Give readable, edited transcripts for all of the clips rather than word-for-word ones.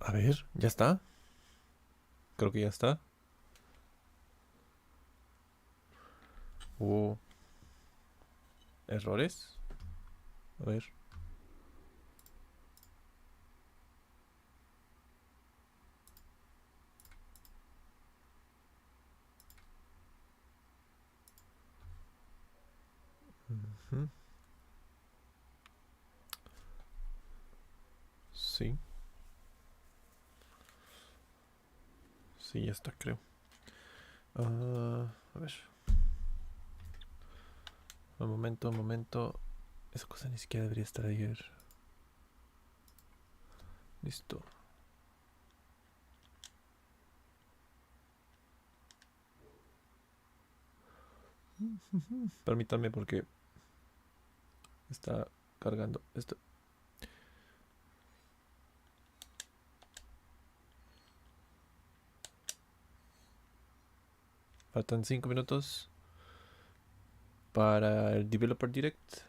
A ver, ¿ya está? Creo que ya está. Hubo errores. A ver. Ujú. Sí. Sí, ya está, creo. A ver. Un momento, un momento. Esa cosa ni siquiera debería estar ayer. Listo. Permítanme porque está cargando esto. Faltan 5 minutos para el Developerdirect.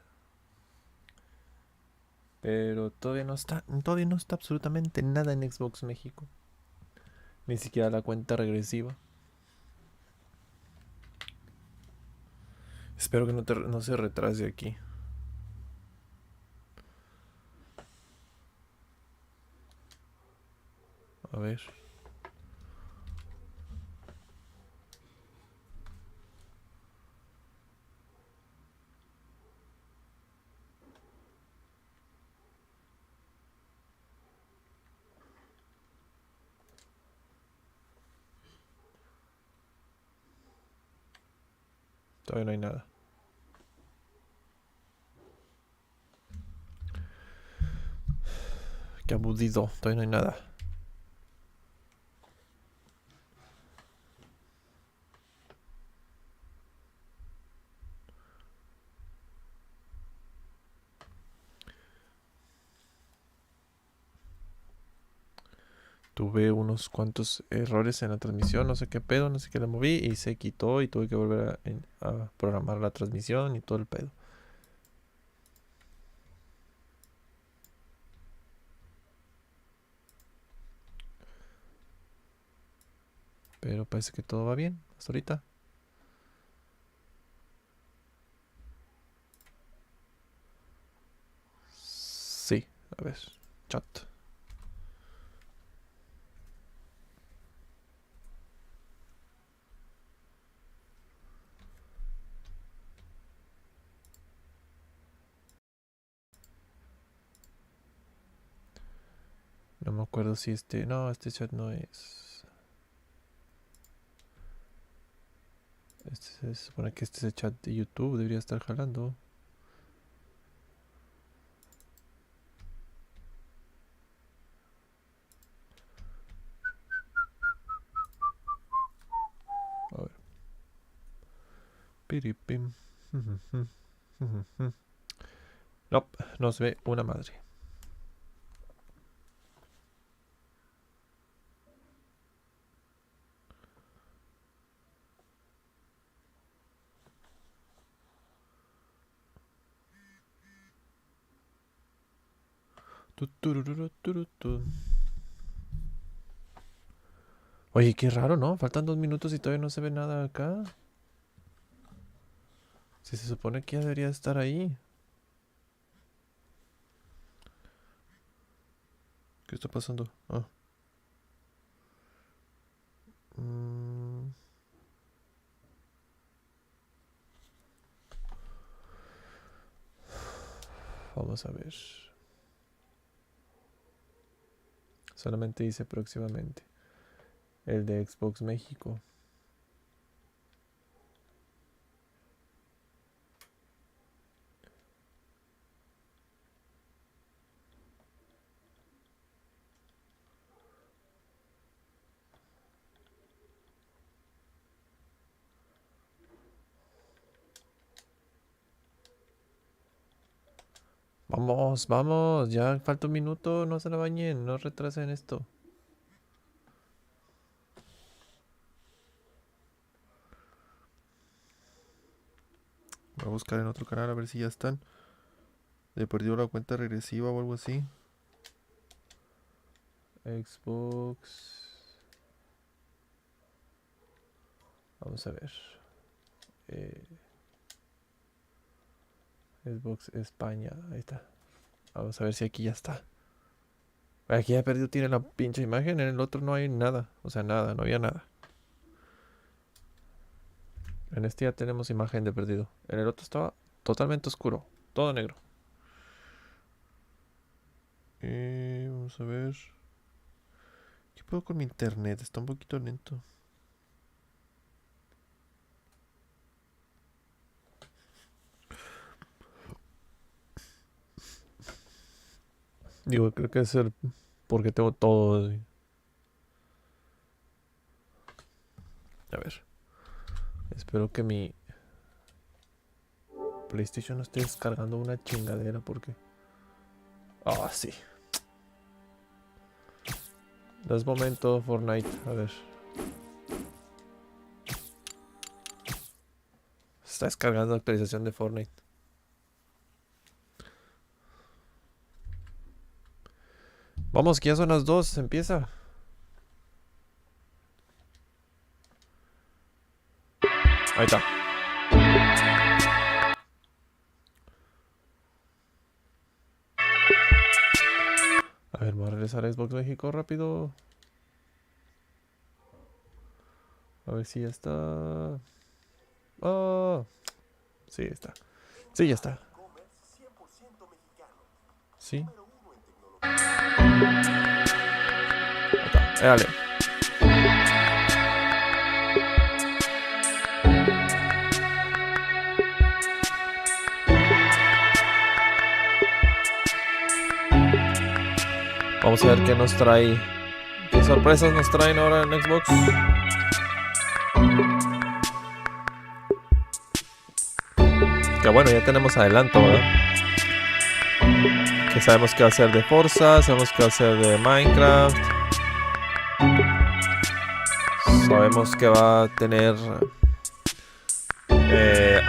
Pero todavía no está absolutamente nada en Xbox México. Ni siquiera la cuenta regresiva. Espero que no se retrase aquí. A ver. Todavía no hay nada. Qué aburrido. Todavía no hay nada. Tuve unos cuantos errores en la transmisión. No sé qué pedo. No sé qué le moví. Y se quitó. Y tuve que volver a programar la transmisión. Y todo el pedo. Pero parece que todo va bien. Hasta ahorita. Sí. A ver. Chat. No me acuerdo si este... No, este chat no es... Se supone que este es el chat de YouTube. Debería estar jalando. A ver. Piripim. No, no se ve una madre. Oye, qué raro, ¿no? Faltan 2 minutos y todavía no se ve nada acá. Si se supone que ya debería estar ahí. ¿Qué está pasando? Ah. Mm, vamos a ver. Solamente dice próximamente. El de Xbox México. Vamos, vamos. Ya falta un minuto. No se la bañen. No retrasen esto. Voy a buscar en otro canal a ver si ya están. He perdido la cuenta regresiva o algo así. Xbox. Vamos a ver. Xbox España. Ahí está. Vamos a ver si aquí ya está. Aquí ya perdido tiene la pinche imagen. En el otro no hay nada. O sea, nada. No había nada. En este ya tenemos imagen de perdido. En el otro estaba totalmente oscuro. Todo negro. Vamos a ver. ¿Qué puedo con mi internet? Está un poquito lento. Digo, creo que es el porque tengo todo. A ver. Espero que mi PlayStation no esté descargando una chingadera porque... Ah, sí. No es momento, Fortnite. A ver. Está descargando la actualización de Fortnite. Vamos, que ya son las 2. Empieza. Ahí está. A ver, voy a regresar a Xbox México rápido. A ver si ya está. Oh, sí, está. Sí, ya está. Sí. Ahí está. Dale. Vamos a ver qué nos trae. ¿Qué sorpresas nos traen ahora en Xbox? Que bueno, ya tenemos adelanto, ¿verdad? Que sabemos que va a ser de Forza, sabemos que va a ser de Minecraft. Sabemos que va a tener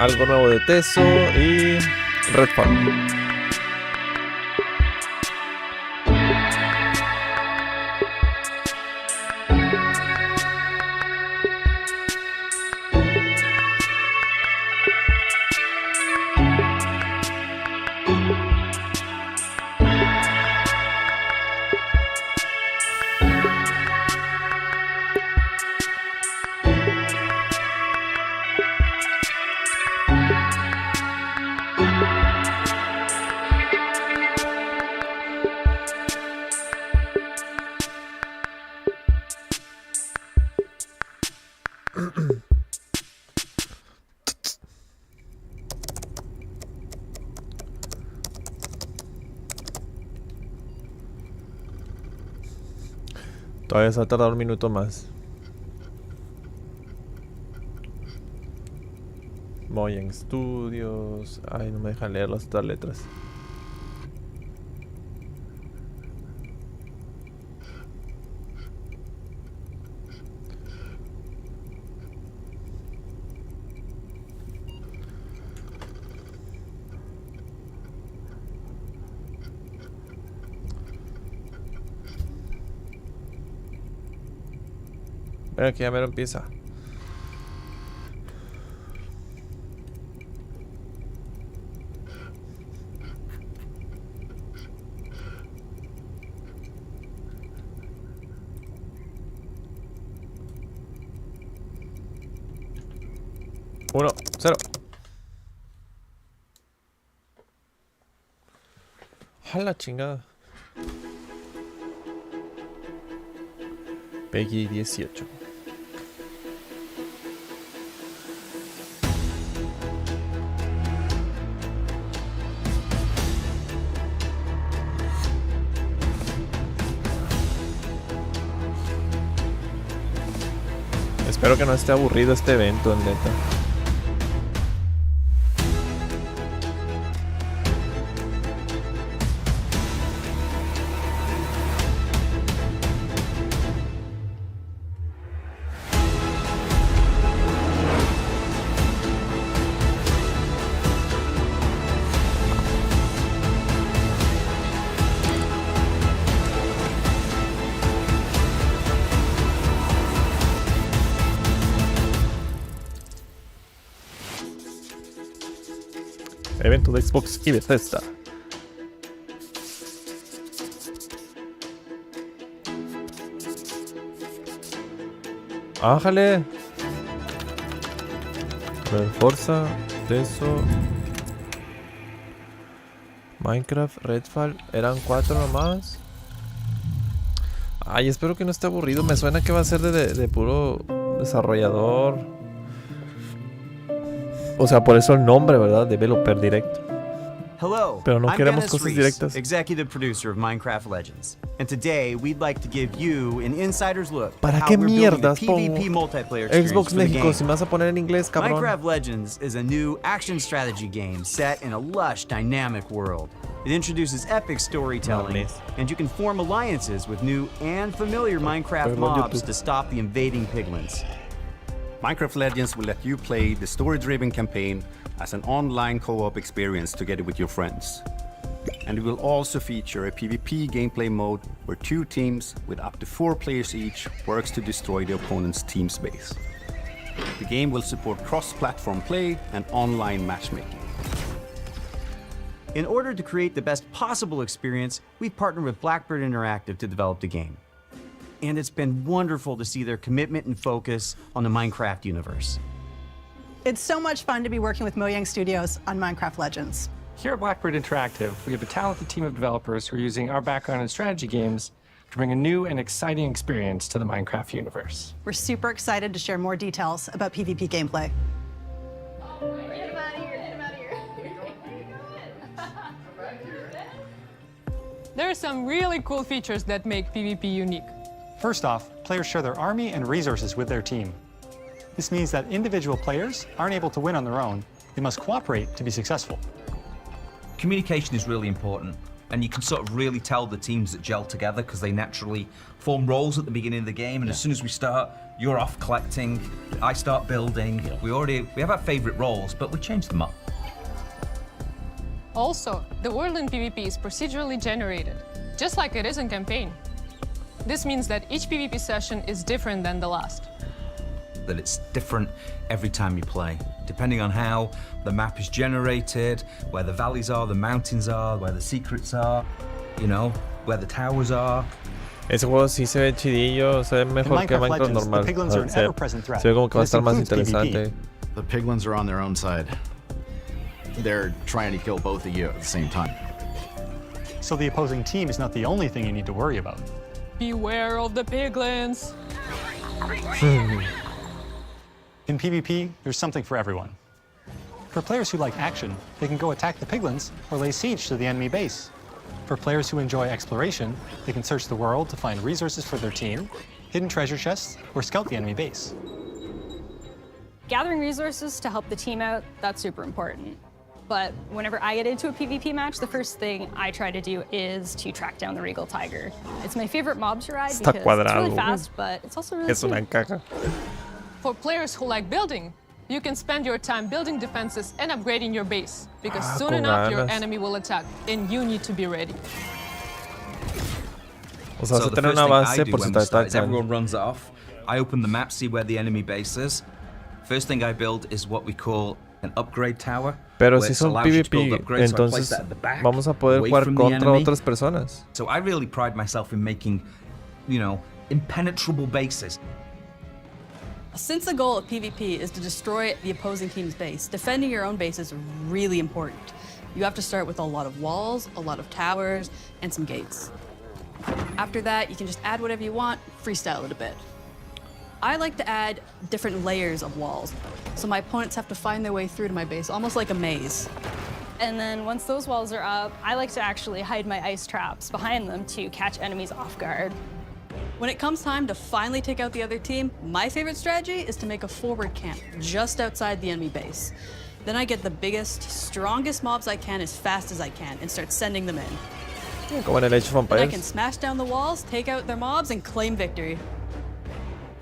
algo nuevo de Teso y Redfall. Todavía se va a tardar un minuto más. Voy en estudios. Ay, no me dejan leer las otras letras. Mira que ya me lo empieza. Uno, cero. A la chingada. Peggy 18. Espero que no esté aburrido este evento, en neta. Evento de Xbox y Bethesda. ¡Ájale! Forza, teso, Minecraft, Redfall. Eran 4 nomás. Ay, espero que no esté aburrido. Me suena que va a ser de puro desarrollador. O sea, por eso el nombre, ¿verdad? Developerdirect. Hello, Pero no I'm queremos Dennis cosas Reese, directas. executive producer of Minecraft Legends. And today we'd like to give you an insider's look at ¿Para how qué we're building mierdas the pongo PvP multiplayer experience Xbox for the México game. si me vas a poner en inglés, cabrón? Minecraft Legends is a new action strategy game set in a lush, dynamic world. It introduces epic storytelling, and you can form alliances with new and familiar Minecraft mobs to stop the invading piglins. Minecraft Legends will let you play the story-driven campaign as an online co-op experience together with your friends. And it will also feature a PvP gameplay mode where 2 teams with up to 4 players each works to destroy the opponent's team's base. The game will support cross-platform play and online matchmaking. In order to create the best possible experience, we've partnered with Blackbird Interactive to develop the game. And it's been wonderful to see their commitment and focus on the Minecraft universe. It's so much fun to be working with Mojang Studios on Minecraft Legends. Here at Blackbird Interactive, we have a talented team of developers who are using our background in strategy games to bring a new and exciting experience to the Minecraft universe. We're super excited to share more details about PvP gameplay. There are some really cool features that make PvP unique. First off, players share their army and resources with their team. This means that individual players aren't able to win on their own. They must cooperate to be successful. Communication is really important, and you can sort of really tell the teams that gel together because they naturally form roles at the beginning of the game, and as soon as we start, you're off collecting, I start building. We have our favorite roles, but we change them up. Also, the world in PvP is procedurally generated, just like it is in campaign. This means that each PvP session is different than the last. That it's different every time you play, depending on how the map is generated, where the valleys are, the mountains are, where the secrets are, you know, where the towers are. Ese juego sí se ve chidillo, se ve mejor que Minecraft Legends, normal. the piglins are an ever-present threat. Se ve como que va a estar más This includes interesante. The piglins are on their own side. They're trying to kill both of you at the same time. So the opposing team is not the only thing you need to worry about. Beware of the piglins. In PvP, there's something for everyone. For players who like action, they can go attack the piglins or lay siege to the enemy base. For players who enjoy exploration, they can search the world to find resources for their team, hidden treasure chests, or scout the enemy base. Gathering resources to help the team out, that's super important. But whenever I get into a PvP match, the first thing I try to do is to track down the Regal Tiger. It's my favorite mob to ride because it's really fast, but it's also really Es una caja. For players who like building, you can spend your time building defenses and upgrading your base, because soon con enough your ganas. enemy will attack, and you need to be ready. O sea, vas So a the tener first una thing I base do por si when te we start is atacan. everyone runs off. I open the map, see where the enemy base is. First thing I build is what we call an upgrade tower. Pero where si it son allows you to build PvP, upgrades, so I place entonces that at the back, vamos a poder away jugar from the contra enemy. otras personas. So I really pride myself in making, you know, impenetrable bases. Since the goal of PvP is to destroy the opposing team's base, defending your own base is really important. You have to start with a lot of walls, a lot of towers, and some gates. After that, you can just add whatever you want, freestyle it a bit. I like to add different layers of walls, so my opponents have to find their way through to my base, almost like a maze. And then once those walls are up, I like to actually hide my ice traps behind them to catch enemies off guard. When it comes time to finally take out the other team, my favorite strategy is to make a forward camp just outside the enemy base. Then I get the biggest, strongest mobs I can as fast as I can and start sending them in. Como en el Age of Then I can Empires. smash down the walls, take out their mobs, and claim victory.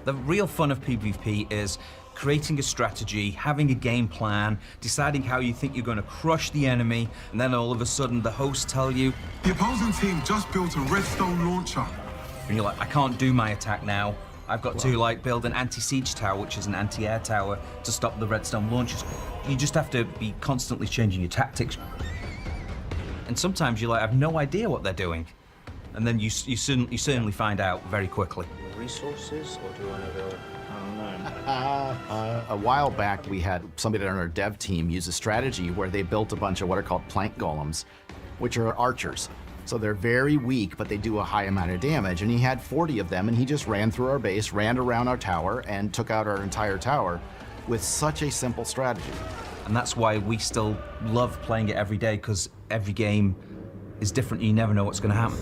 The real fun of PvP is creating a strategy, having a game plan, deciding how you think you're going to crush the enemy, and then all of a sudden the hosts tell you, the opposing team just built a redstone launcher. and you're like, I can't do my attack now. I've got to like build an anti-siege tower, which is an anti-air tower, to stop the redstone launchers. You just have to be constantly changing your tactics. And sometimes you like have no idea what they're doing, and then you certainly find out very quickly. Resources, or do you want to go? I don't know. A while back, we had somebody on our dev team use a strategy where they built a bunch of what are called plank golems, which are archers. So they're very weak, but they do a high amount of damage. And he had 40 of them, and he just ran through our base, ran around our tower, and took out our entire tower with such a simple strategy. And that's why we still love playing it every day, because every game is different. You never know what's going to happen.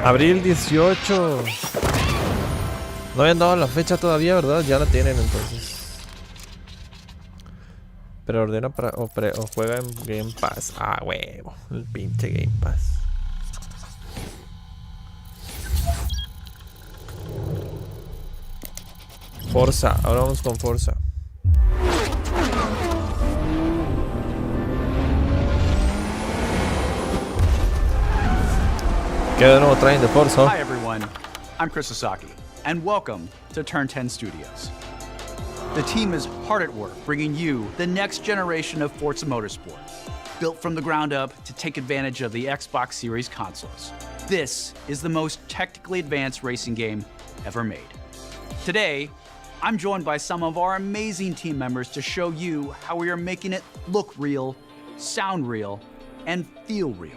Abril 18. No habían dado la fecha todavía, ¿verdad? Ya la tienen entonces. Preordena para o juega en Game Pass. Ah, huevo. El pinche Game Pass. Forza. Ahora vamos con Forza. Hi everyone, I'm Chris Sasaki, and welcome to Turn 10 Studios. The team is hard at work bringing you the next generation of Forza Motorsport, built from the ground up to take advantage of the Xbox Series consoles. This is the most technically advanced racing game ever made. Today, I'm joined by some of our amazing team members to show you how we are making it look real, sound real, and feel real.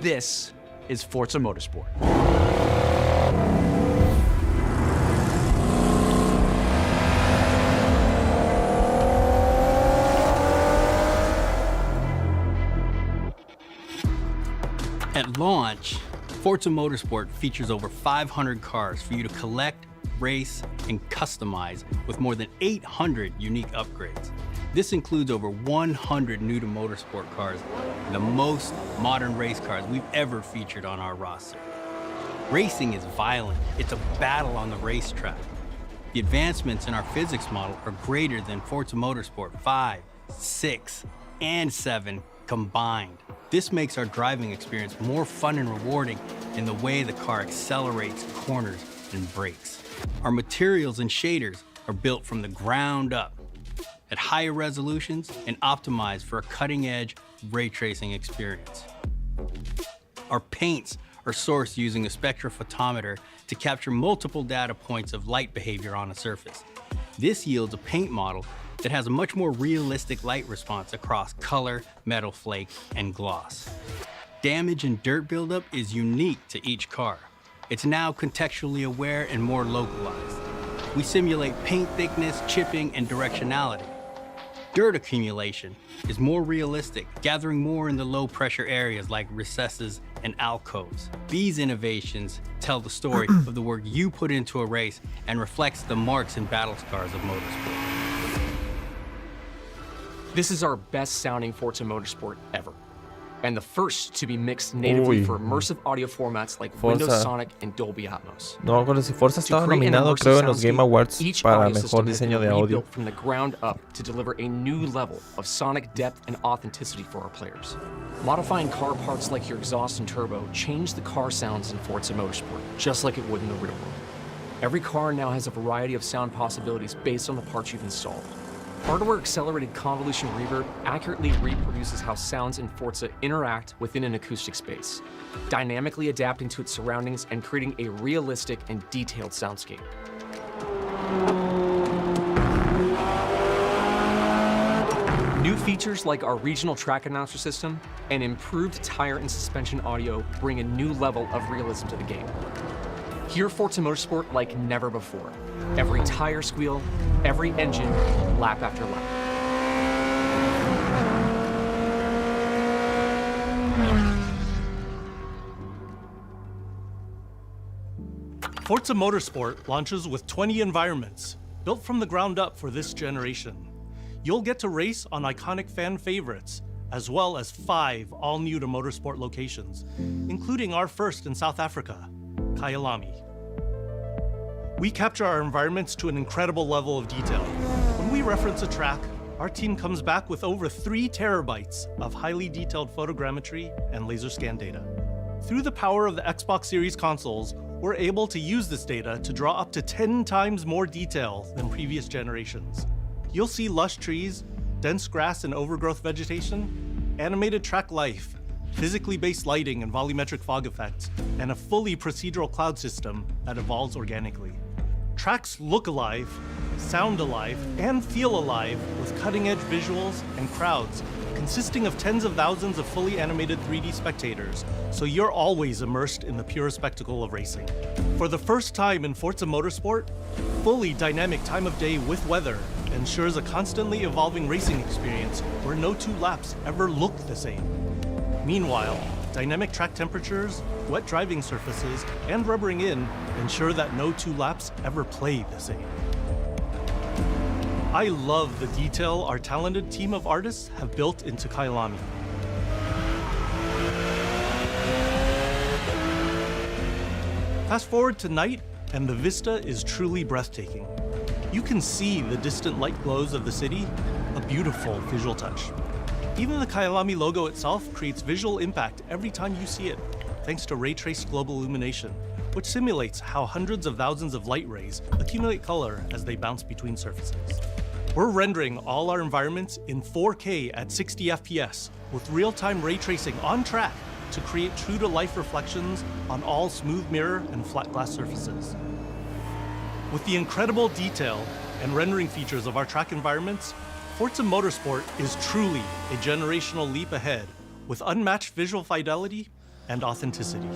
This is Forza Motorsport. At launch, Forza Motorsport features over 500 cars for you to collect, race, and customize with more than 800 unique upgrades. This includes over 100 new to motorsport cars, the most modern race cars we've ever featured on our roster. Racing is violent. It's a battle on the racetrack. The advancements in our physics model are greater than Forza Motorsport 5, 6, and 7 combined. This makes our driving experience more fun and rewarding in the way the car accelerates, corners, and brakes. Our materials and shaders are built from the ground up at higher resolutions and optimized for a cutting-edge ray tracing experience. Our paints are sourced using a spectrophotometer to capture multiple data points of light behavior on a surface. This yields a paint model that has a much more realistic light response across color, metal flake, and gloss. Damage and dirt buildup is unique to each car. It's now contextually aware and more localized. We simulate paint thickness, chipping, and directionality. Dirt accumulation is more realistic, gathering more in the low-pressure areas like recesses and alcoves. These innovations tell the story of the work you put into a race and reflects the marks and battle scars of motorsport. This is our best-sounding Forza Motorsport ever, and the first to be mixed natively for immersive audio formats like Windows Sonic and Dolby Atmos. No, con si Forza estaba nominado, creo, en los Game Awards para mejor diseño de audio. From the ground up to deliver a new level of sonic depth and authenticity for our players. Modifying car parts like your exhaust and turbo change the car sounds in Forza Motorsport, just like it would in the real world. Every car now has a variety of sound possibilities based on the parts you've installed. Hardware-accelerated convolution reverb accurately reproduces how sounds in Forza interact within an acoustic space, dynamically adapting to its surroundings and creating a realistic and detailed soundscape. New features like our regional track announcer system and improved tire and suspension audio bring a new level of realism to the game. Hear Forza Motorsport like never before. Every tire squeal, every engine, lap after lap. Forza Motorsport launches with 20 environments, built from the ground up for this generation. You'll get to race on iconic fan favorites, as well as 5 all-new to motorsport locations, including our first in South Africa, Kyalami. We capture our environments to an incredible level of detail. When we reference a track, our team comes back with over 3 terabytes of highly detailed photogrammetry and laser scan data. Through the power of the Xbox Series consoles, we're able to use this data to draw up to 10 times more detail than previous generations. You'll see lush trees, dense grass and overgrowth vegetation, animated track life, physically based lighting and volumetric fog effects, and a fully procedural cloud system that evolves organically. Tracks look alive, sound alive, and feel alive with cutting-edge visuals and crowds consisting of tens of thousands of fully animated 3D spectators, so you're always immersed in the pure spectacle of racing. For the first time in Forza Motorsport, fully dynamic time of day with weather ensures a constantly evolving racing experience where no 2 laps ever look the same. Meanwhile, dynamic track temperatures, wet driving surfaces, and rubbering in ensure that no 2 laps ever play the same. I love the detail our talented team of artists have built into Kyalami. Fast forward to night, and the vista is truly breathtaking. You can see the distant light glows of the city, a beautiful visual touch. Even the Kyalami logo itself creates visual impact every time you see it, thanks to ray-traced global illumination, which simulates how hundreds of thousands of light rays accumulate color as they bounce between surfaces. We're rendering all our environments in 4K at 60 FPS with real-time ray tracing on track to create true-to-life reflections on all smooth mirror and flat glass surfaces. With the incredible detail and rendering features of our track environments, Forza Motorsport is truly a generational leap ahead with unmatched visual fidelity and authenticity.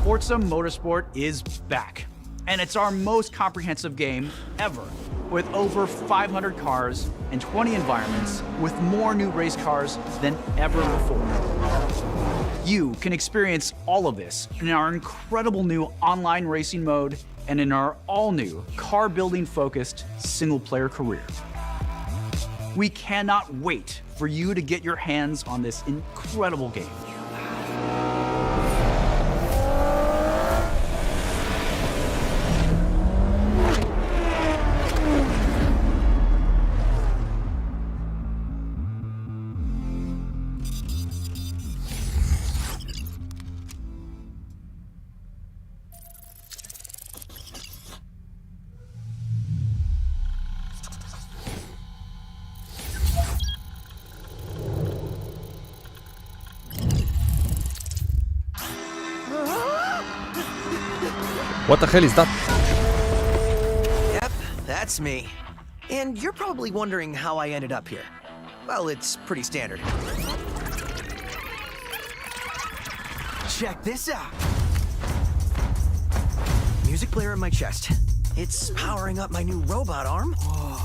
Forza Motorsport is back, and it's our most comprehensive game ever, with over 500 cars and 20 environments with more new race cars than ever before. You can experience all of this in our incredible new online racing mode and in our all-new car-building focused single-player career. We cannot wait for you to get your hands on this incredible game. What the hell is that? Yep, that's me. And you're probably wondering how I ended up here. Well, it's pretty standard. Check this out. Music player in my chest. It's powering up my new robot arm. Whoa.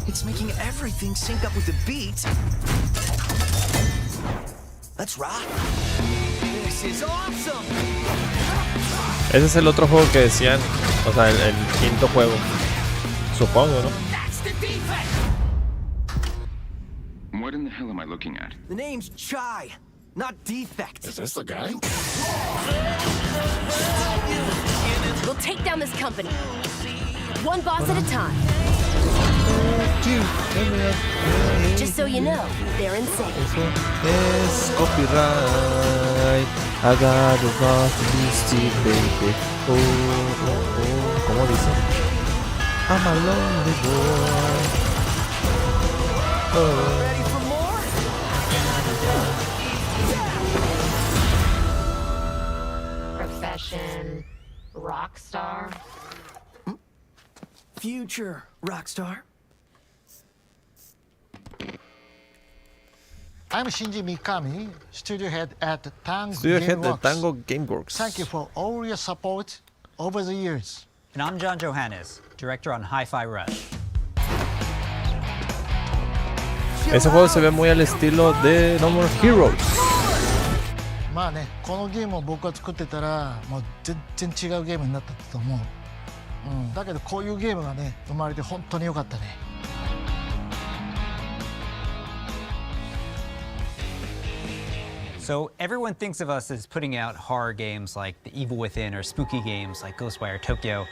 It's making everything sync up with the beat. Let's rock. This is awesome. Ese es el otro juego que decían, o sea, el quinto juego. Supongo, ¿no? What in the hell am I looking at? The name's Chai, not Defect. Is this the guy? We'll take down this company. One boss at a time. Just so you know, they're insane. Es copyright. I got the boss to be still, baby. Oh, oh, oh. ¿Cómo dice? I'm a lonely boy. Oh. Ready for more? Profession, rock star. Future rock star. I'm Shinji Mikami, studio head at Tango Gameworks. Thank you for all your support over the years. And I'm John Johannes, director on Hi-Fi Rush. Ese juego se ve muy al estilo de No More Heroes. まあね、このゲームを僕が作ってたらもう全然違うゲームになったと思う。だけどこういうゲームがね生まれて本当に良かったね。So everyone thinks of us as putting out horror games like The Evil Within or spooky games like Ghostwire Tokyo,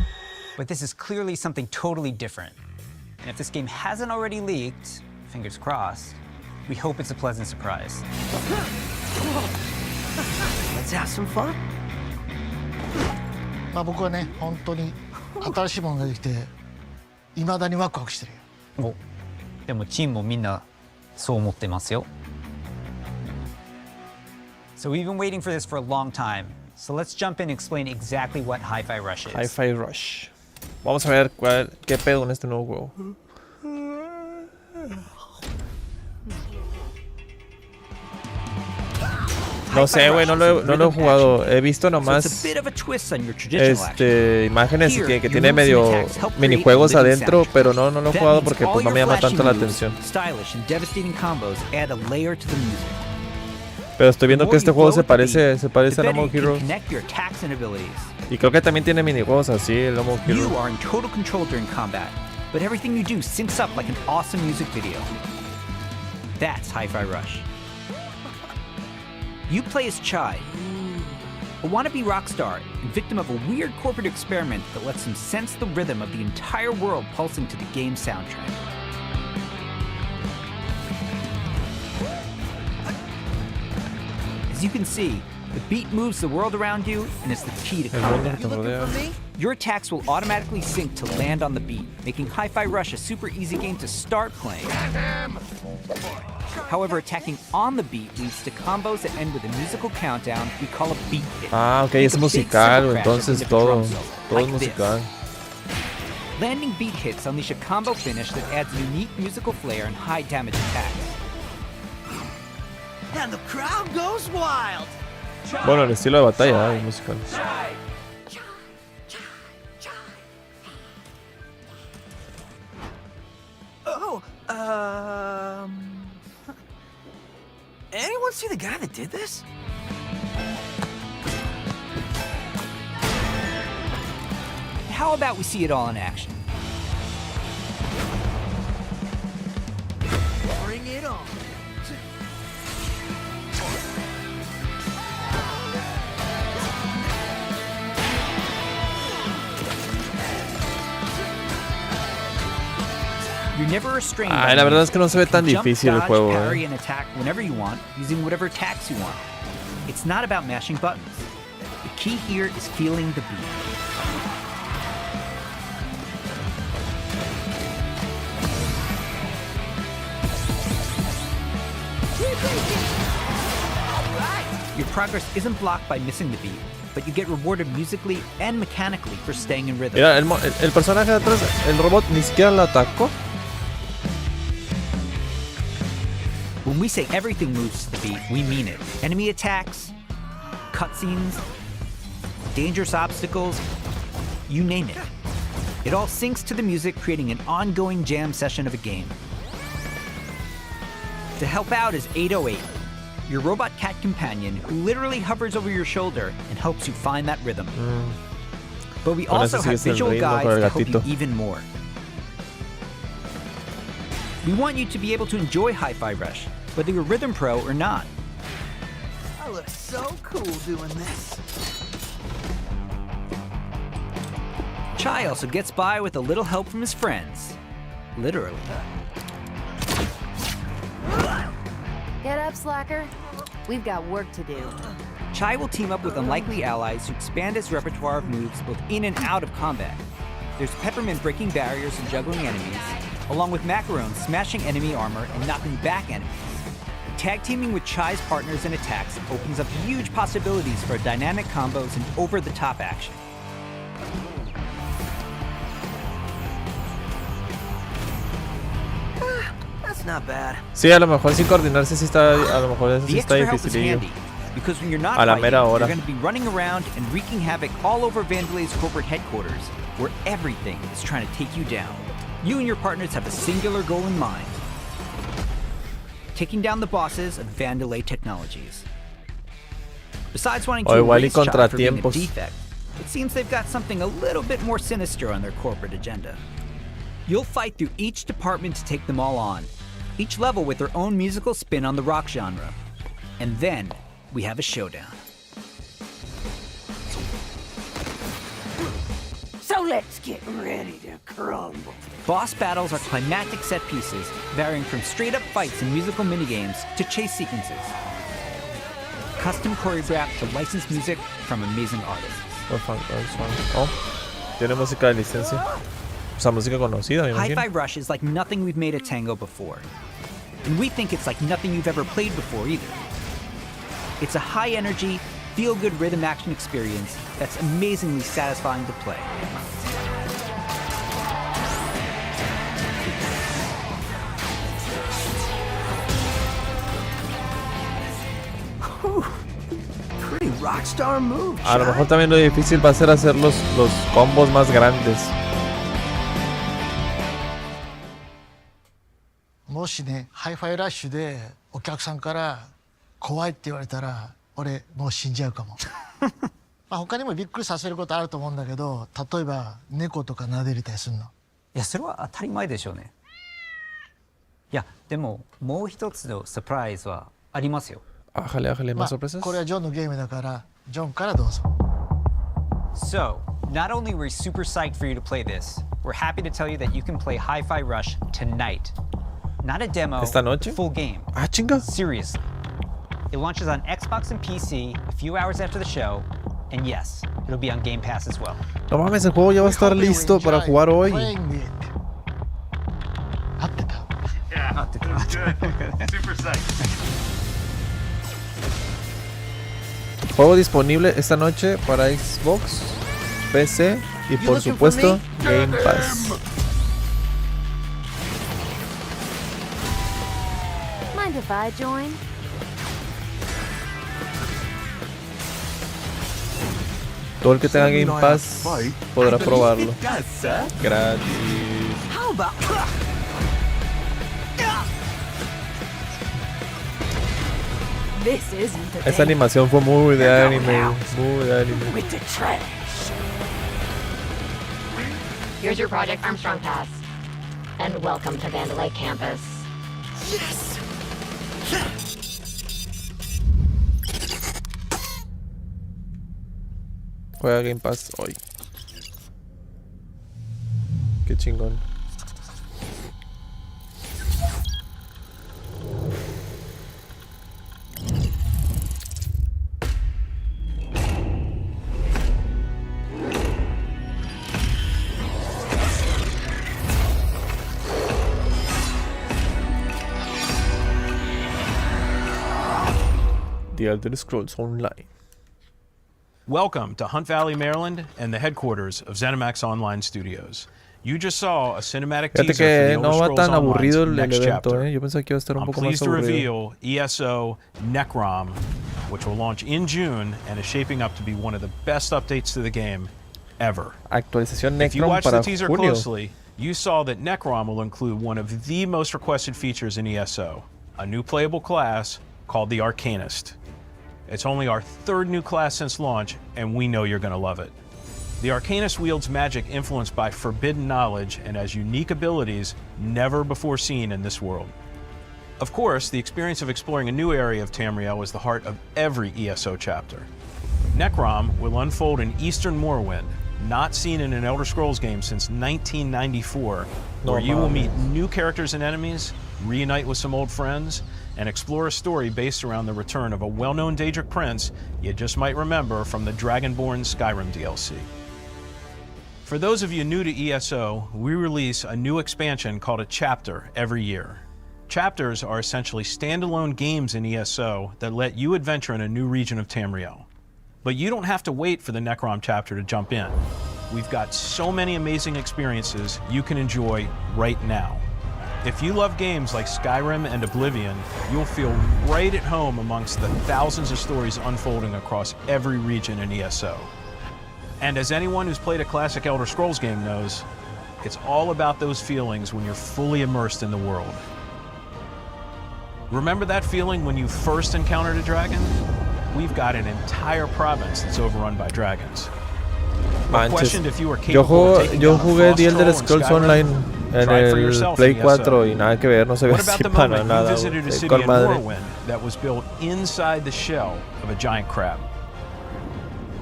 but this is clearly something totally different. And if this game hasn't already leaked, fingers crossed, we hope it's a pleasant surprise. Let's have some fun. まあ僕はね本当に新しいものができて未だにワクワクしてるよ。お、でもチームもみんなそう思ってますよ。So we've been waiting for this for a long time. So let's jump in and explain exactly what Hi-Fi Rush is. Hi-Fi Rush. Vamos a ver qué pedo en este nuevo juego. No sé, güey, no lo he jugado. He visto nomás imágenes y que tiene medio minijuegos adentro, pero no lo he jugado porque pues no me llama tanto la atención. Pero estoy viendo que este juego se parece a No More Heroes. Y creo que también tiene minijuegos así, el No More Heroes. You are in total control during combat, but everything you do syncs up like an awesome music video. That's Hi-Fi Rush. You play as Chai, a wannabe rock star and victim of a weird corporate experiment that lets him sense the rhythm of the entire world pulsing to the game's soundtrack. As you can see, the beat moves the world around you and is the key to combat. Your attacks will automatically sync to land on the beat, making Hi-Fi Rush a super easy game to start playing. However, attacking on the beat leads to combos that end with a musical countdown we call a beat hit. Ah, ok, es musical, entonces todo es musical. Landing beat hits unleash a combo finish that adds unique musical flair and high damage attacks. And the crowd goes wild. Bueno, el estilo de batalla es musical. Anyone see the guy that did this? How about we see it all in action? Bring it on. You're never restrained. Ay, la verdad es que no se ve tan difícil el juego. Parry and attack whenever you want, using whatever attacks you want. It's not about mashing buttons. The key here is feeling the beat. Your progress isn't blocked by missing the beat, but you get rewarded musically and mechanically for staying in rhythm. Mira, el personaje de atrás, el robot ni siquiera lo atacó. When we say everything moves to the beat, we mean it. Enemy attacks, cutscenes, dangerous obstacles, you name it. It all syncs to the music, creating an ongoing jam session of a game. To help out is 808, your robot cat companion who literally hovers over your shoulder and helps you find that rhythm. But we also have visual guides to help you even more. We want you to be able to enjoy Hi-Fi Rush, whether you're a rhythm pro or not. I look so cool doing this. Chai also gets by with a little help from his friends. Literally. Get up, slacker. We've got work to do. Chai will team up with unlikely allies to expand his repertoire of moves both in and out of combat. There's Peppermint breaking barriers and juggling enemies, along with Macaron smashing enemy armor and knocking back enemies. Tag teaming with Chai's partners and attacks opens up huge possibilities for dynamic combos and over-the-top action. That's not bad. Sí, a lo mejor sin coordinarse sí está, a lo mejor eso sí está dificilillo. Because when you're not a la fighting, mera hora. you're going to be running around and wreaking havoc all over Vandelay's corporate headquarters, where everything is trying to take you down. You and your partners have a singular goal in mind. taking down the bosses of Vandelay Technologies. Besides wanting to igual y erase Chop for being a contratiempos. defect, it seems they've got something a little bit more sinister on their corporate agenda. You'll fight through each department to take them all on, each level with their own musical spin on the rock genre. And then we have a showdown. So let's get ready to crumble. Boss battles are climactic set pieces, varying from straight-up fights and musical minigames to chase sequences. Custom choreographed to licensed music from amazing artists. Oh, tiene música de licencia. O sea, música conocida, me imagino. Hi-Fi Rush is like nothing we've made at Tango before. And we think it's like nothing you've ever played before either. It's a high-energy, feel-good rhythm action experience that's amazingly satisfying to play. Pretty rockstar move. A lo mejor también lo difícil va a ser hacer los combos más grandes. もしねハイファイラッシュでお客さんから怖いって言われたら俺もう死んじゃうかもまあ他にもびっくりさせることあると思うんだけど、例えば猫とか撫でれたりするの。いやそれは当たり前でしょうね。いやでももう一つのサプライズはありますよ。Ájale, ájale, más sorpresas. これはジョンのゲームだからジョンからどうぞ。 So, not only were we super psyched for you to play this, we're happy to tell you that you can play Hi-Fi Rush tonight. Not a demo, ¿Esta noche? a full game. Ah, chinga. Seriously. It launches on Xbox and PC a few hours after the show, and yes, it'll be on Game Pass as well. No mames, el juego ya va a estar listo para jugar hoy. Yeah, good. Super psyched. Juego disponible esta noche para Xbox, PC y por supuesto Game Pass. Mind if I join? Todo el que tenga Game Pass podrá probarlo. Gratis. How about... This isn't the Esa animación fue muy de anime, muy de anime. with the trash. Here's your Project Armstrong pass. And welcome to Vandelay Campus. Yes! Juega Game Pass hoy. Qué chingón. The Elder Scrolls Online. Welcome to Hunt Valley, Maryland, and the headquarters of ZeniMax Online Studios. You just saw a cinematic Fíjate teaser for que the no Elder va Scrolls tan aburrido Online's el next evento, chapter. Yo pensé que iba a estar un I'm poco más pleased to aburrido. reveal ESO Necrom, which will launch in June and is shaping up to be one of the best updates to the game ever. Actualización If you Necrom watched the para teaser julio. closely, you saw that Necrom will include one of the most requested features in ESO, a new playable class called the Arcanist. It's only our third new class since launch, and we know you're going to love it. The Arcanist wields magic influenced by forbidden knowledge and has unique abilities never before seen in this world. Of course, the experience of exploring a new area of Tamriel is the heart of every ESO chapter. Necrom will unfold in Eastern Morrowind, not seen in an Elder Scrolls game since 1994, where you will meet new characters and enemies, reunite with some old friends, and explore a story based around the return of a well-known Daedric prince you just might remember from the Dragonborn Skyrim DLC. For those of you new to ESO, we release a new expansion called a chapter every year. Chapters are essentially standalone games in ESO that let you adventure in a new region of Tamriel. But you don't have to wait for the Necrom chapter to jump in. We've got so many amazing experiences you can enjoy right now. If you love games like Skyrim and Oblivion, you'll feel right at home amongst the thousands of stories unfolding across every region in ESO. And as anyone who's played a classic Elder Scrolls game knows, it's all about those feelings when you're fully immersed in the world. Remember that feeling when you first encountered a dragon? We've got an entire province that's overrun by dragons. Manches. Yo jugué The Elder Scrolls Online en el Play 4 y nada que ver, no se ve así para nada. Visited a city in Morrowind that was built inside the shell of a giant crab.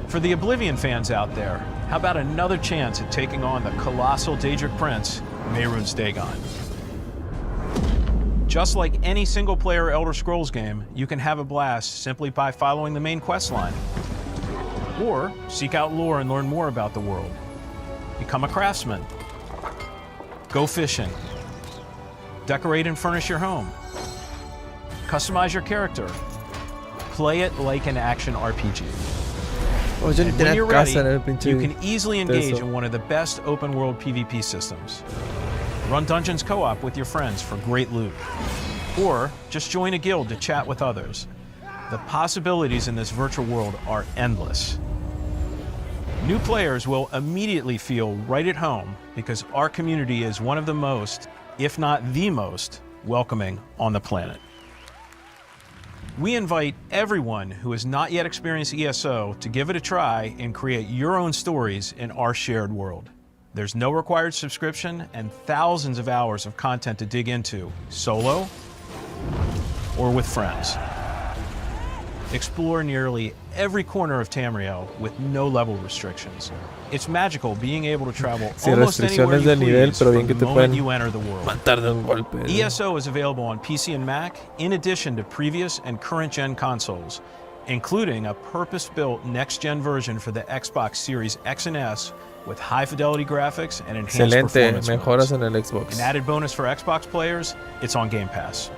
For the Oblivion fans out there, how about another chance at taking on the colossal Daedric Prince, Mehrunes Dagon? Just like any single-player Elder Scrolls game, you can have a blast simply by following the main quest line. Or seek out lore and learn more about the world. Become a craftsman. Go fishing. Decorate and furnish your home. Customize your character. Play it like an action RPG. And when you're ready, you can easily engage in one of the best open-world PvP systems. Run dungeons co-op with your friends for great loot. Or just join a guild to chat with others. The possibilities in this virtual world are endless. New players will immediately feel right at home because our community is one of the most, if not the most, welcoming on the planet. We invite everyone who has not yet experienced ESO to give it a try and create your own stories in our shared world. There's no required subscription and thousands of hours of content to dig into, solo or with friends. Explore nearly every corner of Tamriel with no level restrictions. It's magical being able to travel almost anywhere you please from the moment you enter the world. ESO is available on PC and Mac, in addition to previous and current-gen consoles, including a purpose-built next-gen version for the Xbox Series X and S with high-fidelity graphics and enhanced performance mejoras en el Xbox. An added bonus for Xbox players, it's on Game Pass.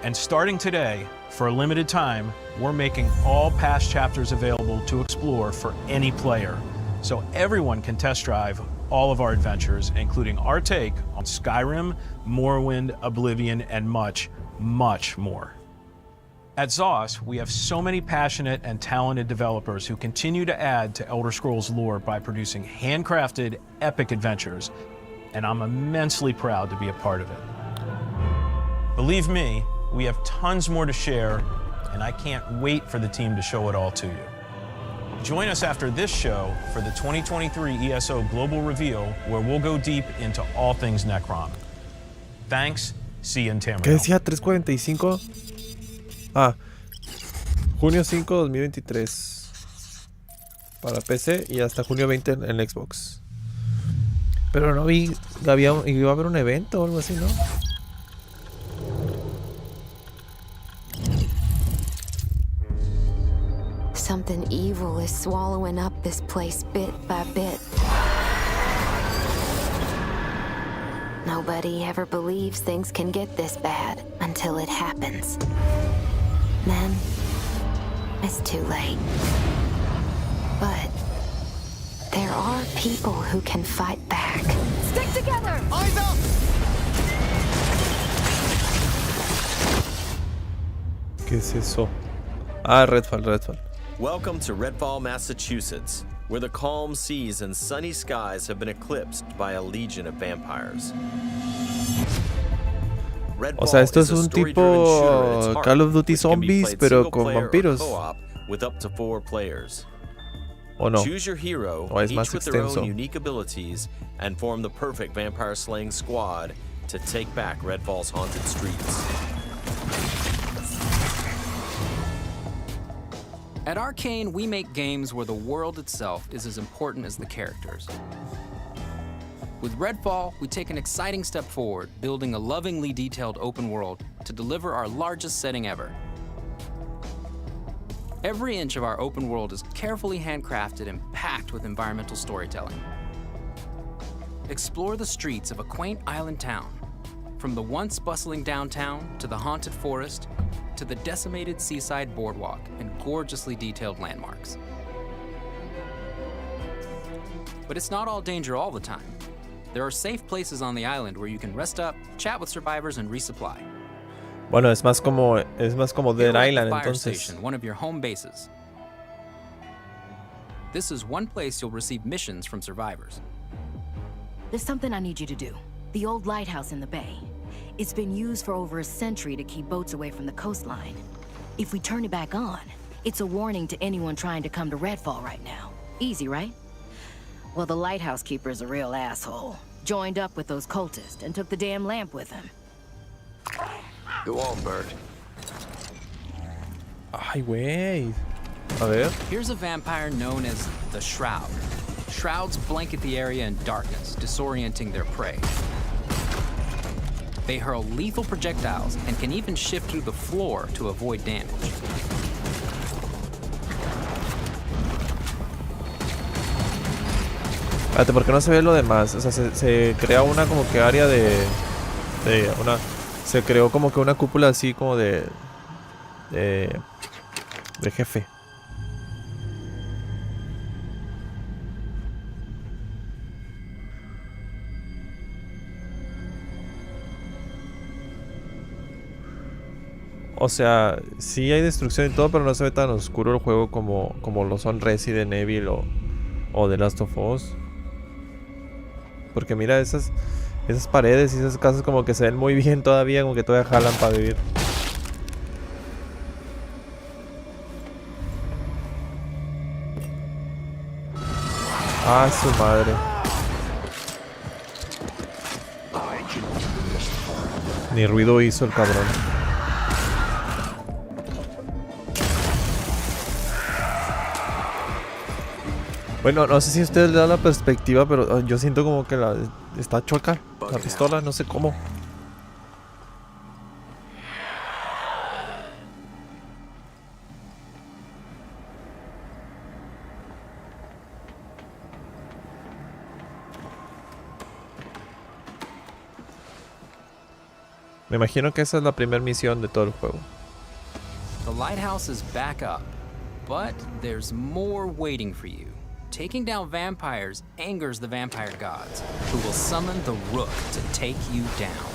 And starting today, for a limited time, we're making all past chapters available to explore for any player, so everyone can test drive all of our adventures, including our take on Skyrim, Morrowind, Oblivion, and much, much more. At ZOS, we have so many passionate and talented developers who continue to add to Elder Scrolls lore by producing handcrafted, epic adventures, and I'm immensely proud to be a part of it. Believe me, we have tons more to share, and I can't wait for the team to show it all to you. Join us after this show for the 2023 ESO Global Reveal, where we'll go deep into all things Necrom. Thanks, see you in Tamriel. ¿Qué decía? 345. Ah, junio 5, 2023. Para PC y hasta junio 20 en Xbox. Pero no vi, iba a haber un evento o algo así, ¿no? Something evil is swallowing up this place bit by bit. Nobody ever believes things can get this bad until it happens. Then, it's too late. But there are people who can fight back. Stick together! Eyes up! ¿Qué es eso? Ah, Redfall. Welcome to Redfall, Massachusetts, where the calm seas and sunny skies have been eclipsed by a legion of vampires. O sea, esto es un tipo Call of Duty Zombies, pero con vampiros. With up to 4 players. ¿O no? Choose your hero, ¿O es each más with their own extenso? unique abilities, and form the perfect vampire slaying squad to take back Redfall's haunted streets. At Arcane, we make games where the world itself is as important as the characters. With Redfall, we take an exciting step forward, building a lovingly detailed open world to deliver our largest setting ever. Every inch of our open world is carefully handcrafted and packed with environmental storytelling. Explore the streets of a quaint island town, from the once bustling downtown to the haunted forest, to the decimated seaside boardwalk and gorgeously detailed landmarks. But it's not all danger all the time. There are safe places on the island where you can rest up, chat with survivors, and resupply. Bueno, es más como Dead Island, Fire entonces. Station, one of your home bases. This is one place you'll receive missions from survivors. There's something I need you to do. The old lighthouse in the bay. It's been used for over a century to keep boats away from the coastline. If we turn it back on, it's a warning to anyone trying to come to Redfall right now. Easy, right? Well, the lighthouse keeper's a real asshole. Joined up with those cultists and took the damn lamp with him. Go on, Bert. Ay, güey. A ver. Here's a vampire known as the Shroud. Shrouds blanket the area in darkness, disorienting their prey. They hurl lethal projectiles and can even shift through the floor to avoid damage. Espérate, ¿por qué no se ve lo demás? O sea, se crea una como que área se creó como que una cúpula así como de jefe. O sea, sí hay destrucción y todo, pero no se ve tan oscuro el juego como lo son Resident Evil o The Last of Us. Porque mira esas paredes y esas casas como que se ven muy bien todavía, como que todavía jalan para vivir. Ah, su madre. Ni ruido hizo el cabrón. Bueno, no sé si a ustedes les da la perspectiva, pero yo siento como que está choca la pistola, no sé cómo. Me imagino que esa es la primera misión de todo el juego. The lighthouse is back up, but there's more waiting for you. Taking down vampires angers the vampire gods, who will summon the Rook to take you down.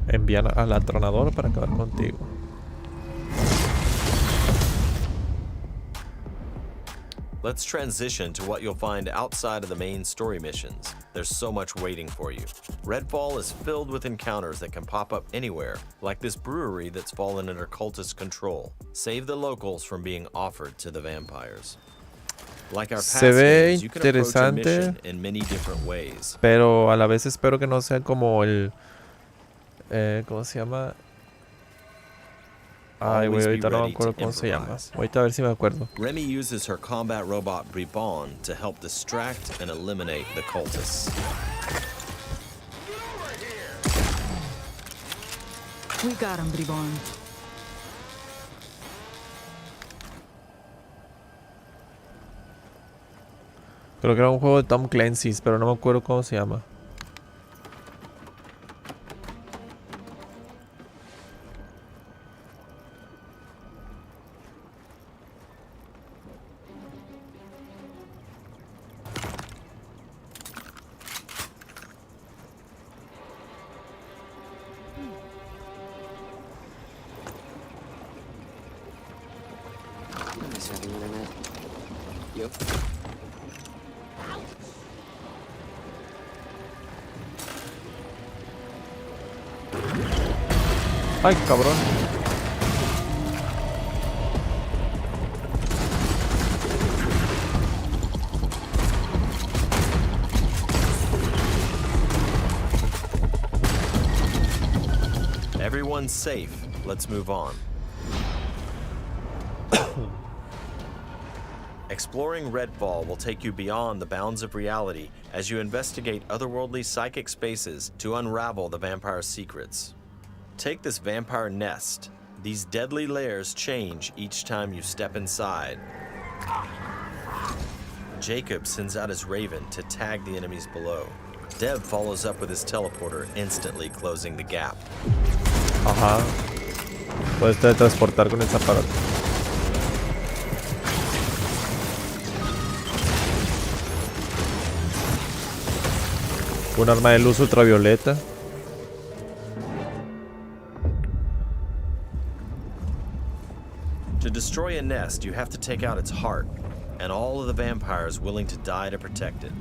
Envían al atronador para acabar contigo. Let's transition to what you'll find outside of the main story missions. There's so much waiting for you. Redfall is filled with encounters that can pop up anywhere, like this brewery that's fallen under cultist control. Save the locals from being offered to the vampires. Like our past games, you can approach a mission in many different ways. Pero a la vez espero que no sea como el ¿cómo se llama? Ay, güey, ahorita no me acuerdo cómo se llama. Ahorita a ver si me acuerdo. Remy uses her combat robot Bribon to help distract and eliminate the cultists. We got him, Bribon. Creo que era un juego de Tom Clancy's, pero no me acuerdo cómo se llama. Ay, cabrón. Everyone's safe. Let's move on. Exploring Redfall will take you beyond the bounds of reality as you investigate otherworldly psychic spaces to unravel the vampire's secrets. Take this vampire nest. These deadly layers change each time you step inside. Jacob sends out his raven to tag the enemies below. Dev follows up with his teleporter, instantly closing the gap. Ajá. Puedes teletransportar con ese aparato. Un arma de luz ultravioleta. To destroy a nest, you have to take out its heart, and all of the vampires willing to die to protect it.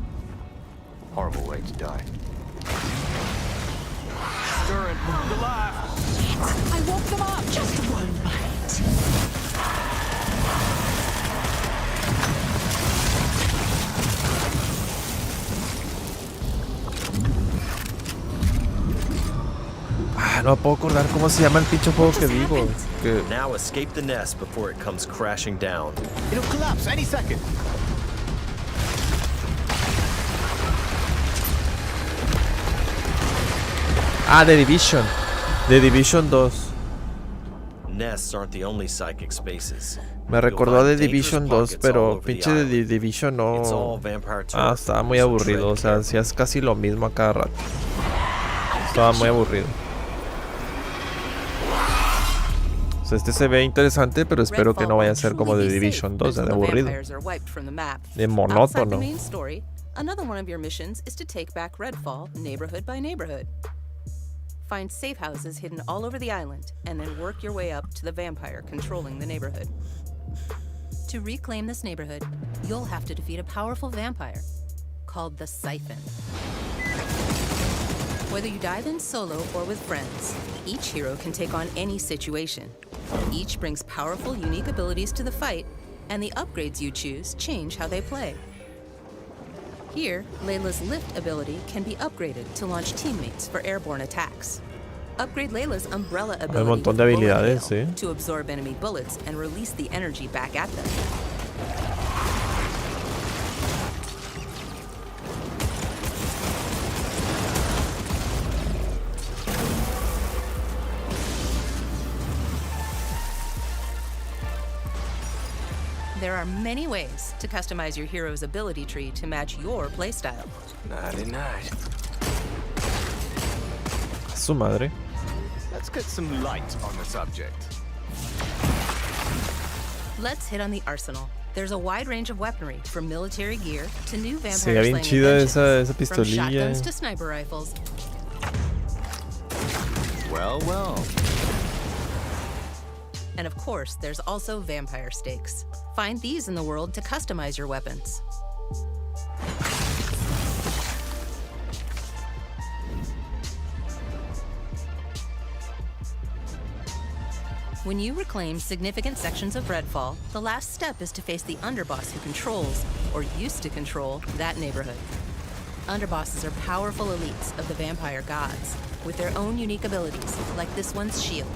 Horrible way to die. stirring. To life. I woke them up. Just one bite. No puedo acordar cómo se llama el pinche juego que digo. Now escape the nest before it comes crashing down. It'll collapse any second. Ah, The Division. The Division 2. Nests aren't the only psychic spaces. Me recordó a The Division 2, pero pinche The Division no. Ah, estaba muy aburrido. O sea, hacías casi lo mismo a cada rato. Estaba muy aburrido. O sea, este se ve interesante, pero espero que no vaya a ser como The Division 2, de aburrido. De monótono. Another one of your missions is to take back Redfall neighborhood by neighborhood. Find safe houses hidden all over the island, and then work your way up to the vampire controlling the neighborhood. To reclaim this neighborhood, you'll have to defeat a powerful vampire called the Siphon. Whether you dive in solo or with friends, each hero can take on any situation. Each brings powerful, unique abilities to the fight, and the upgrades you choose change how they play. Here, Layla's lift ability can be upgraded to launch teammates for airborne attacks. Upgrade Layla's umbrella ability Hay un montón de habilidades, sí. to absorb enemy bullets and release the energy back at them. There are many ways to customize your hero's ability tree to match your playstyle. Nighty night. Su madre. Let's get some light on the subject. Let's hit on the arsenal. There's a wide range of weaponry, from military gear to new vampire Se ve bien slaying chida inventions, esa from pistolilla. shotguns to sniper rifles. Well, well. And of course, there's also vampire stakes. Find these in the world to customize your weapons. When you reclaim significant sections of Redfall, the last step is to face the underboss who controls, or used to control, that neighborhood. Underbosses are powerful elites of the vampire gods, with their own unique abilities, like this one's shield.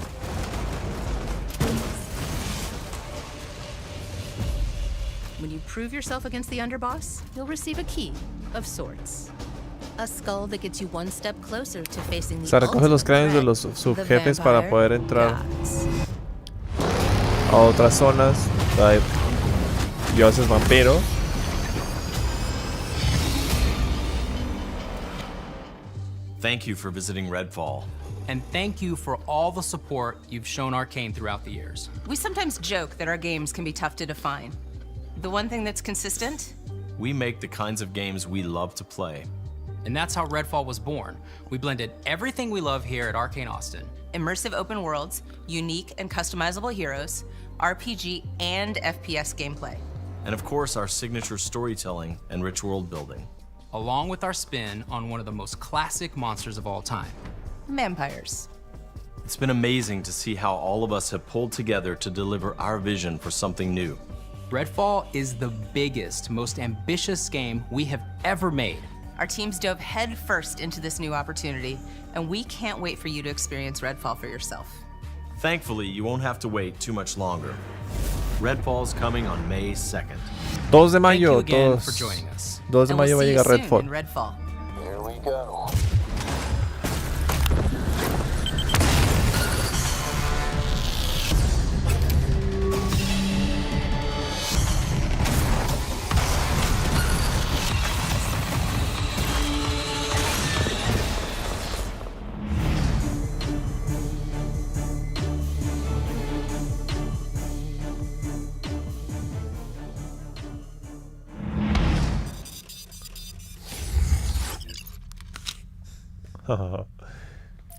When you prove yourself against the underboss, you'll receive a key of sorts. A skull that gets you one step closer to facing O the sea, recoge los cráneos de los subjefes para poder entrar a otras zonas. Hay dioses vampiro. Thank you for visiting Redfall. And thank you for all the support you've shown Arcane throughout the years. We sometimes joke that our games can be tough to define. The one thing that's consistent? We make the kinds of games we love to play. And that's how Redfall was born. We blended everything we love here at Arcane Austin. Immersive open worlds, unique and customizable heroes, RPG and FPS gameplay. And of course, our signature storytelling and rich world building. Along with our spin on one of the most classic monsters of all time. Vampires. It's been amazing to see how all of us have pulled together to deliver our vision for something new. Redfall is the biggest, most ambitious game we have ever made. Our teams dove head first into this new opportunity, and we can't wait for you to experience Redfall for yourself. Thankfully, you won't have to wait too much longer. Redfall's coming on May 2nd. 2 de mayo, Thank you again todos. for joining us. 2 de And mayo va a we'll see you llegar soon Redfall. in Redfall. Here we go.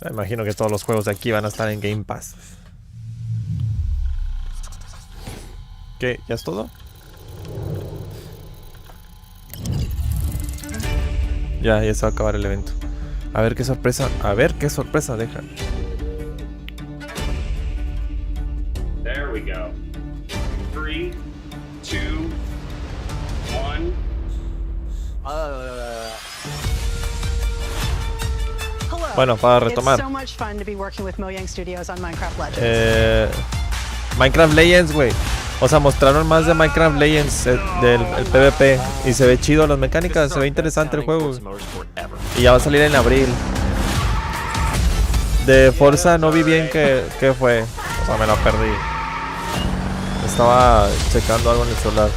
Me imagino que todos los juegos de aquí van a estar en Game Pass. ¿Qué? ¿Ya es todo? Ya se va a acabar el evento. A ver qué sorpresa deja. There we go. 3, 2, 1. Bueno, para retomar. Minecraft Legends, güey. O sea, mostraron más de Minecraft Legends, del el PvP. Y se ve chido las mecánicas, se ve interesante el juego. Y ya va a salir en abril. De Forza no vi bien qué fue. O sea, me la perdí. Estaba checando algo en el celular.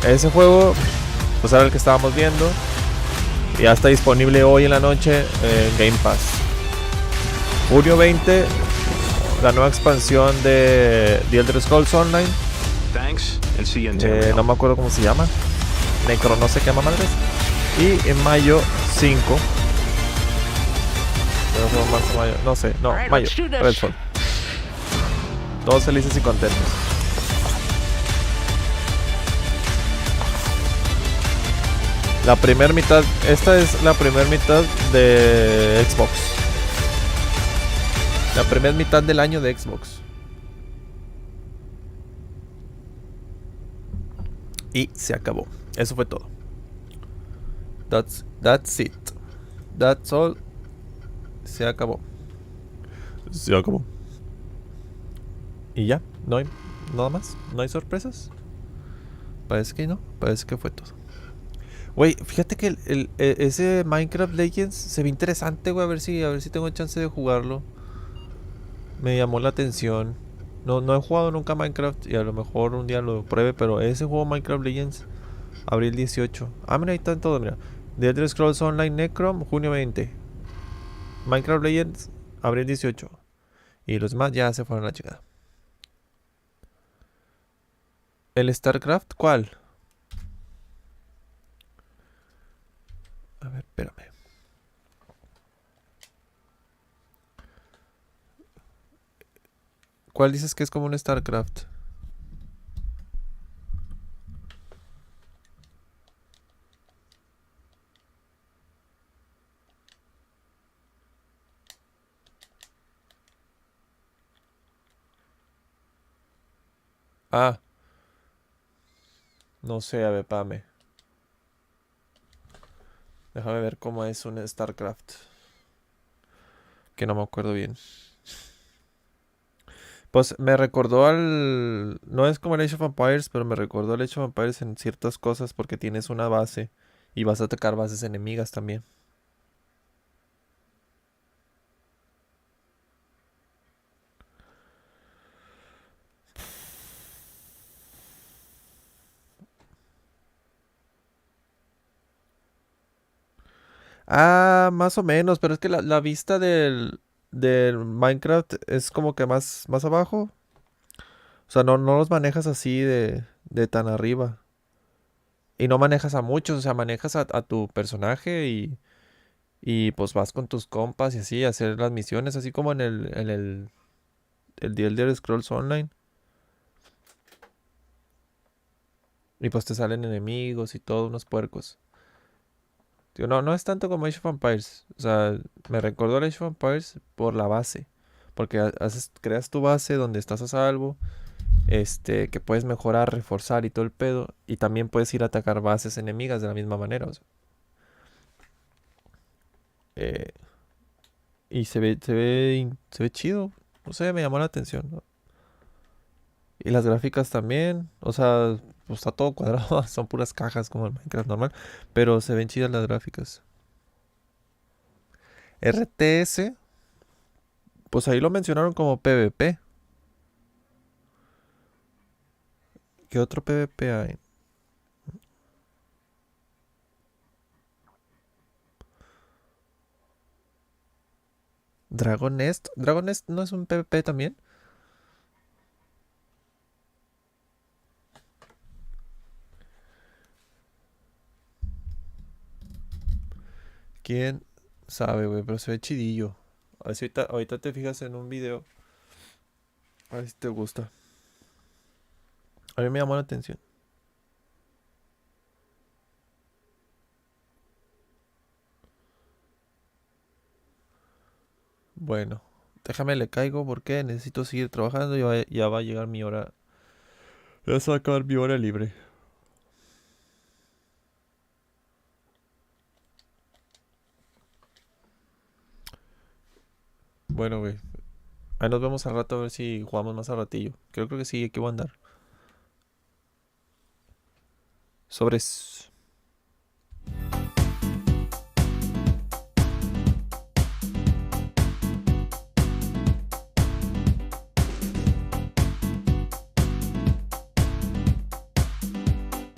Ese juego, pues era el que estábamos viendo. Y ya está disponible hoy en la noche en Game Pass. Junio 20, la nueva expansión de The Elder Scrolls Online. No me acuerdo cómo se llama. Necro, no sé qué llama madres. Y en mayo 5. No sé, no, mayo. Redfall. Todos felices y contentos. La primera mitad, esta es la primera mitad de Xbox. La primera mitad del año de Xbox. Y se acabó. Eso fue todo. That's it. That's all. Se acabó. Se acabó. Y ya, no hay nada más. No hay sorpresas. Parece que no. Parece que fue todo. Güey, fíjate que ese Minecraft Legends se ve interesante, güey. A ver si tengo chance de jugarlo. Me llamó la atención. No he jugado nunca Minecraft y a lo mejor un día lo pruebe, pero ese juego Minecraft Legends, abril 18. Ah, mira, ahí está todo, mira. The Elder Scrolls Online Necrom, junio 20. Minecraft Legends, abril 18. Y los demás ya se fueron a la chingada. ¿El StarCraft? ¿Cuál? A ver, espérame. ¿Cuál dices que es como un StarCraft? Ah. No sé, a ver, espérame. Déjame ver cómo es un StarCraft. Que no me acuerdo bien. Pues me recordó al... No es como el Age of Empires, pero me recordó al Age of Empires en ciertas cosas porque tienes una base y vas a atacar bases enemigas también. Ah, más o menos, pero es que la vista del Minecraft es como que más abajo. O sea, no los manejas así de tan arriba. Y no manejas a muchos, o sea, manejas a tu personaje y pues vas con tus compas y así, a hacer las misiones, así como en el The Elder Scrolls Online. Y pues te salen enemigos y todo, unos puercos. Tío, no es tanto como Age of Empires. O sea, me recordó el Age of Empires por la base. Porque creas tu base donde estás a salvo. Que puedes mejorar, reforzar y todo el pedo. Y también puedes ir a atacar bases enemigas de la misma manera. O sea. Y se ve chido. No sé, me llamó la atención, ¿no? Y las gráficas también. O sea, pues está todo cuadrado. Son puras cajas como el Minecraft normal. Pero se ven chidas las gráficas. RTS. Pues ahí lo mencionaron como PvP. ¿Qué otro PvP hay? Dragon Nest. ¿Dragon Nest no es un PvP también? ¿Quién sabe, güey? Pero se ve chidillo. A ver si ahorita te fijas en un video. A ver si te gusta. A mí me llamó la atención. Bueno, déjame le caigo porque necesito seguir trabajando y ya va a llegar mi hora. Ya se va a acabar mi hora libre. Bueno, güey. Ahí nos vemos al rato a ver si jugamos más al ratillo. Creo que sí, aquí voy a andar. Sobres.